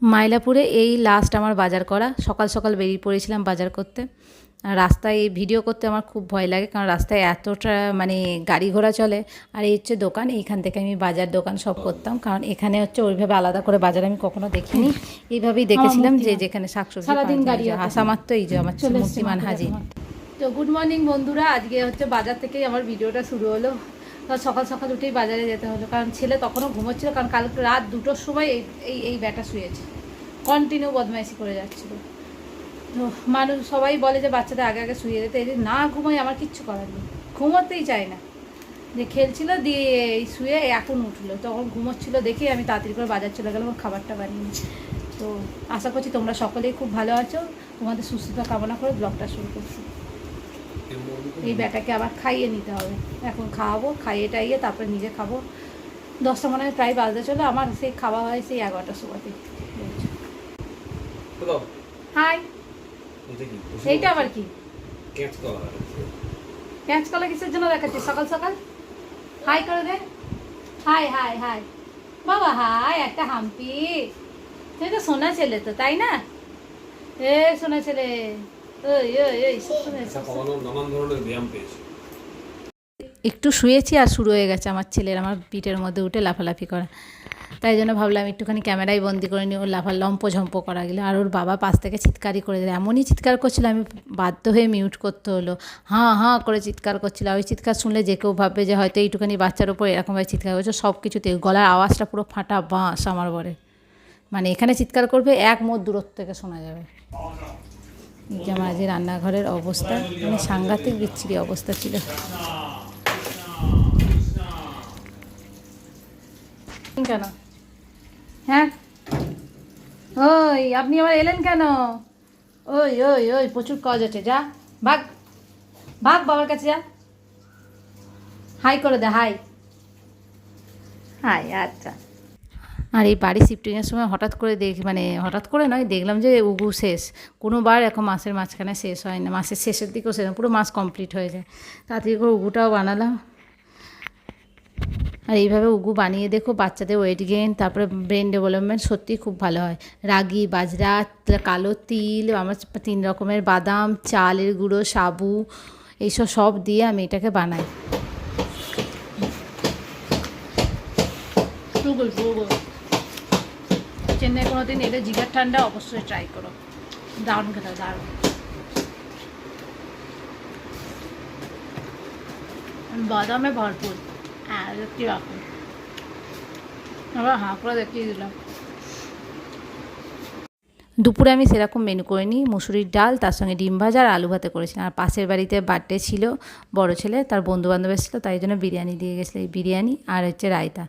মাইলাপুরে এই লাস্ট আমার বাজার করা। সকাল সকাল বেরিয়ে পড়েছিলাম বাজার করতে। রাস্তায় এই ভিডিও করতে আমার খুব ভয় লাগে, কারণ রাস্তায় এতটা মানে গাড়ি ঘোড়া চলে। আর এই হচ্ছে দোকান, এইখান থেকে আমি বাজার দোকান সব করতাম, কারণ এখানে হচ্ছে ওইভাবে আলাদা করে বাজার আমি কখনো দেখিনি। এইভাবেই দেখেছিলাম যে যেখানে শাকসবজি সারাদিন গাড়ি আসা মাত্র এই যে আমার মূর্তিমান হাজির। তো গুড মর্নিং বন্ধুরা, আজকে হচ্ছে বাজার থেকেই আমার ভিডিওটা শুরু হলো। সকাল সকাল উঠেই বাজারে যেতে হলো, কারণ ছেলে তখনও ঘুমোচ্ছিল, কারণ কাল রাত 2টোর সময় এই ব্যাটা শুয়েছে, কন্টিনিউ বদমাইশি করে যাচ্ছিল। তো মানুষ সবাই বলে যে বাচ্চাদের আগে আগে শুয়ে যেতে, এই না ঘুমোয় আমার কিচ্ছু করার নেই, ঘুমোতেই চায় না। যে খেলছিল দিয়ে এই শুয়ে এখন উঠলো, তখন ঘুমোচ্ছিল দেখে আমি তাড়াতাড়ি করে বাজার চলে গেলাম খাবারটা বানিয়ে। তো আশা করছি তোমরা সকলেই খুব ভালো আছো, তোমাদের সুস্থতা কামনা করে ব্লগটা শুরু করছি। এই ব্যাটাকে আবার খাইয়ে নিতে হবে, এখন খাওয়াবো, খাইয়ে টাইয়ে তারপরে নিজে খাবো। 10টা মনে হয় প্রায় বাজতে চলে, আমার সেই খাওয়া হয় সেই 11টার সময়তে। হাই, এইটা আবার কি ক্যাচ কলা কিসের জন্য দেখাচ্ছি সকাল সকাল? হাই করে দে, হাই হাই হাই বাবা, হাই একটা হাম্পি। তুই তো সোনা ছেলে তো, তাই না? এ সোনা ছেলে, একটু শুয়েছি আর শুরু হয়ে গেছে আমার ছেলের আমার পিঠের মধ্যে উঠে লাফালাফি করা। তাই জন্য ভাবলাম একটুখানি ক্যামেরায় বন্দি করে নিয়ে ওর লম্প করা গেলো। আর ওর বাবা পাশ থেকে চিৎকারই করে দিল, এমনই চিৎকার করছিল আমি বাধ্য হয়ে মিউট করতে হলো। হাঁ হাঁ করে চিৎকার করছিল। ওই চিৎকার শুনলে যে কেউ ভাববে যে হয়তো এইটুখানি বাচ্চার ওপর এরকমভাবে চিৎকার করছে। সব কিছুতে গলার আওয়াজটা পুরো ফাটা বাঁশ আমার বরে, মানে এখানে চিৎকার করবে 1 মোর দূরত্ব থেকে শোনা যাবে। যে আমার আজ রান্নাঘরের অবস্থা মানে সাংঘাতিক বিচ্ছিরি অবস্থা ছিল। কেন? হ্যাঁ ওই আপনি আবার এলেন কেন? ওই ওই ওই প্রচুর কাজ আছে, যা ভাগ ভাগ বাবার কাছে যা। হাই করে দে, হাই হাই। আচ্ছা। আর এই বাড়ি শিফটিংয়ের সময় হঠাৎ করে মানে হঠাৎ করে নয়, দেখলাম যে উগু শেষ। কোনোবার এখন মাসের মাঝখানে শেষ হয় না, মাসের শেষের দিকেও শেষ, পুরো মাস কমপ্লিট হয়ে যায়। তাড়াতাড়ি করে উগুটাও বানালাম। আর এইভাবে উগু বানিয়ে দেখো, বাচ্চাদের ওয়েট গেইন, তারপরে ব্রেন ডেভেলপমেন্ট সত্যিই খুব ভালো হয়। রাগি, বাজরা, কালো তিল, আমার 3 রকমের বাদাম, চালের গুঁড়ো, সাবু, এইসব সব দিয়ে আমি এটাকে বানাই। চেন্নাই কোনো দিন এলে জিগার ঠান্ডা অবশ্যই ট্রাই করো, দারুণ খেতে, দারুণ। বাদামে ভরপুর, হ্যাঁ দেখতে রাখো, আবার হাঁ করে দেখিয়ে দিলাম। দুপুরে আমি সেরকম মেনু করিনি, মুসুরির ডাল তার সঙ্গে ডিম ভাজা আর আলু ভাতে করেছিলাম। আর পাশের বাড়িতে বার্থডে ছিল বড় ছেলে, তার বন্ধুবান্ধব এসেছিলো, তাই জন্য বিরিয়ানি দিয়ে গেছিলো। এই বিরিয়ানি আর হচ্ছে রায়তা।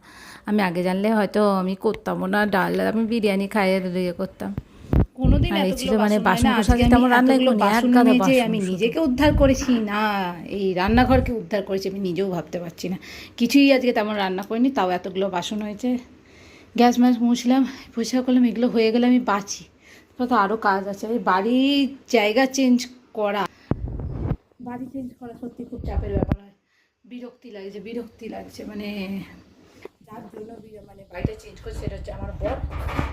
আমি আগে জানলে হয়তো আমি করতামও না, ডাল আমি বিরিয়ানি খাইয়ে ইয়ে করতাম। কোনোদিন ছিল মানে বাসন কোষাকে তেমন রান্না এগুলো যে আমি নিজেকে উদ্ধার করেছি না, এই রান্নাঘরকে উদ্ধার করেছি আমি নিজেও ভাবতে পারছি না। কিছুই আজকে তেমন রান্না করিনি, তাও এতগুলো বাসন হয়েছে। গ্যাস ম্যাস মুছলাম, পরিষ্কার করলাম, এগুলো হয়ে গেলে আমি বাঁচি। তো আরও কাজ আছে, এই বাড়ির জায়গা চেঞ্জ করা, বাড়ি চেঞ্জ করা সত্যি খুব চাপের ব্যাপার হয়। বিরক্তি লাগছে মানে যার জন্য মানে বাড়িটা চেঞ্জ করছে সেটা হচ্ছে আমার বর।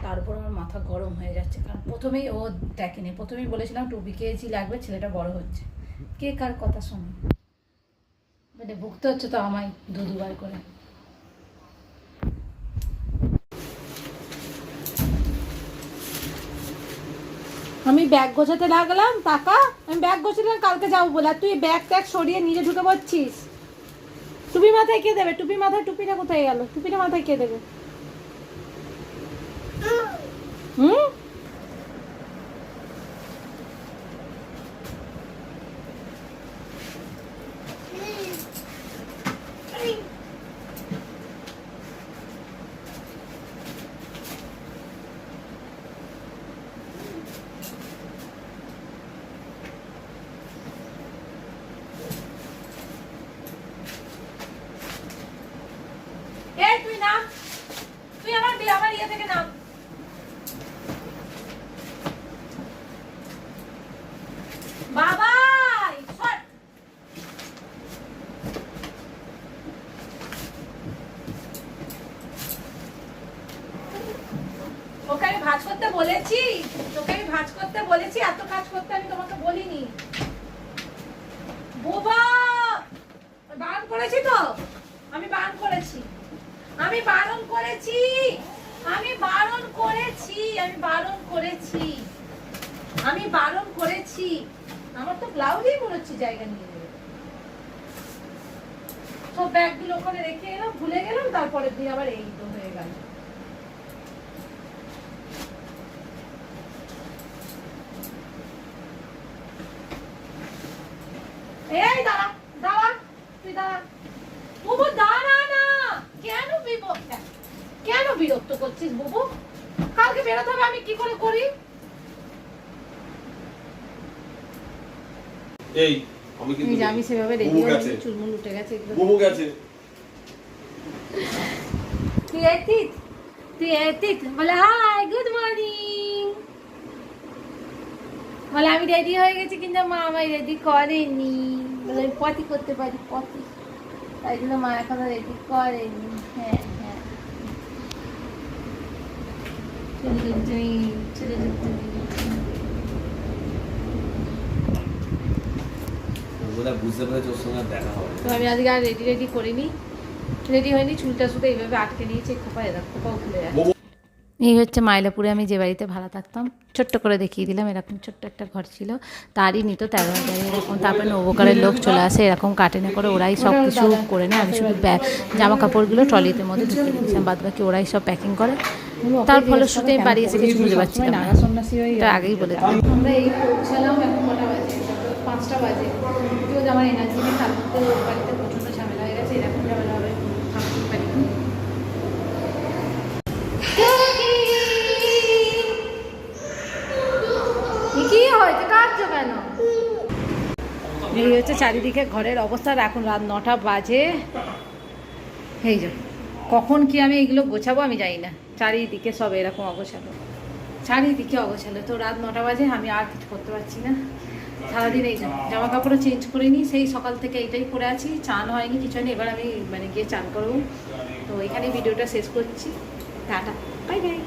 তার উপর আমার মাথা গরম হয়ে যাচ্ছে, কারণ প্রথমেই ও দেখেনি, প্রথমেই বলেছিলাম 2 BKG লাগবে, ছেলেটা বড় হচ্ছে, কে কার কথা শোনে, মানে ভুগতে হচ্ছে তো আমায় দুবার করে। আমি ব্যাগ গোছাতে লাগলাম, টাকা আমি ব্যাগ গোছালাম কালকে যাবো বলে, আর তুই ব্যাগ ট্যাগ সরিয়ে নিজে ঢুকে পড়ছিস। টুপি মাথায় কে দেবে? টুপি মাথায়, টুপিটা কোথায় গেল? টুপিটা মাথায় কে দেবে? হুম, তুই না, তুই আমার ইয়ে থেকে নাম। ভাঁজ করতে বলেছি, তোকে আমি ভাঁজ করতে বলেছি, এত কাজ করতে আমি তোমাকে বলিনি। বোবা বারণ করেছি তো, আমি বারণ করেছি, আমি বারণ করেছি, আমি বারণ করেছি, আমি বারণ করেছি, আমি বারণ করেছি। আমার তো ব্লাউজেই মনে হচ্ছে জায়গা নিয়ে নেবে। সব ব্যাগগুলো ওখানে রেখে এলাম, ভুলে গেলাম, তারপরের দিন আবার এই তো হয়ে গেল। এই দাঁড়া দাঁড়া, তুই দাঁড়া, বুবু দাঁড়া না। কেন বিরক্ত করছিস বুবু? কালকে বেরোতে হবে, আমি কি করে করি? এই আমি কিন্তু আমি সেভাবে রেডি হয়েছি, চুলমুল উঠে গেছে, বুবু গেছে। তুই এতিত বলে হাই গুড মর্নিং, বলে আমি রেডি হয়ে গেছি, কিন্তু মা আমায় রেডি করেনি, বলে আমি পটি করতে পারি, পটি, তাই জন্য মা এখনো রেডি করেনি। হ্যাঁ হ্যাঁ, চলে বুঝতে পেরেছি ওর সঙ্গে দেখা হবে। তো আমি আজকে আর রেডি করিনি, রেডি হয়নি, চুলটা শুধু এইভাবে আটকে নিয়েছি, খোপায় এরকম খোপাও খুলে যাচ্ছে। এই হচ্ছে মাইলাপুরে আমি যে বাড়িতে ভাড়া থাকতাম, ছোট্ট করে দেখিয়ে দিলাম, এরকম ছোট্ট একটা ঘর ছিল, তারই নিত 13,000 এরকম। তারপরে নৌকারের লোক চলে আসে, এরকম কাটেনে করে ওরাই সব কিছু করে নেয়, আমি শুধু জামা কাপড়গুলো ট্রলিতে মধ্যে ঢুকিয়ে দিয়েছিলাম, বাদ বাকি ওরাই সব প্যাকিং করে। তার ফলশ্রুতি আমি বাড়ি এসে কিছু বুঝতে পারছিলাম না, এটা আগেই বলে দিলাম। আমরা এই পৌঁছালাম, এখন কটা বাজে? 5টা বাজে। যদি আমার এনার্জি নেই, তার মধ্যে বাড়িতে প্রচণ্ড ঝামেলা হয়ে গেছে, এরকম ঝামেলা হবে থাকতে পারি না। কি হয়েছে, কাঁদছো কেন? এই হচ্ছে চারিদিকে ঘরের অবস্থা। এখন রাত 9টা বাজে। এই যে কখন কি আমি এগুলো গোছাবো আমি জানি না, চারিদিকে সব এরকম অগোছালো, চারিদিকে অগোছালো। তো রাত 9টা বাজে, আমি আর কিছু করতে পারছি না। সারাদিন এই জামা কাপড়ও চেঞ্জ করিনি, সেই সকাল থেকে এইটাই পরে আছি, চান হয়নি, কিছু হয়নি। এবার আমি গিয়ে চান করবো। তো এখানে ভিডিওটা শেষ করছি, টাটা, বাই বাই।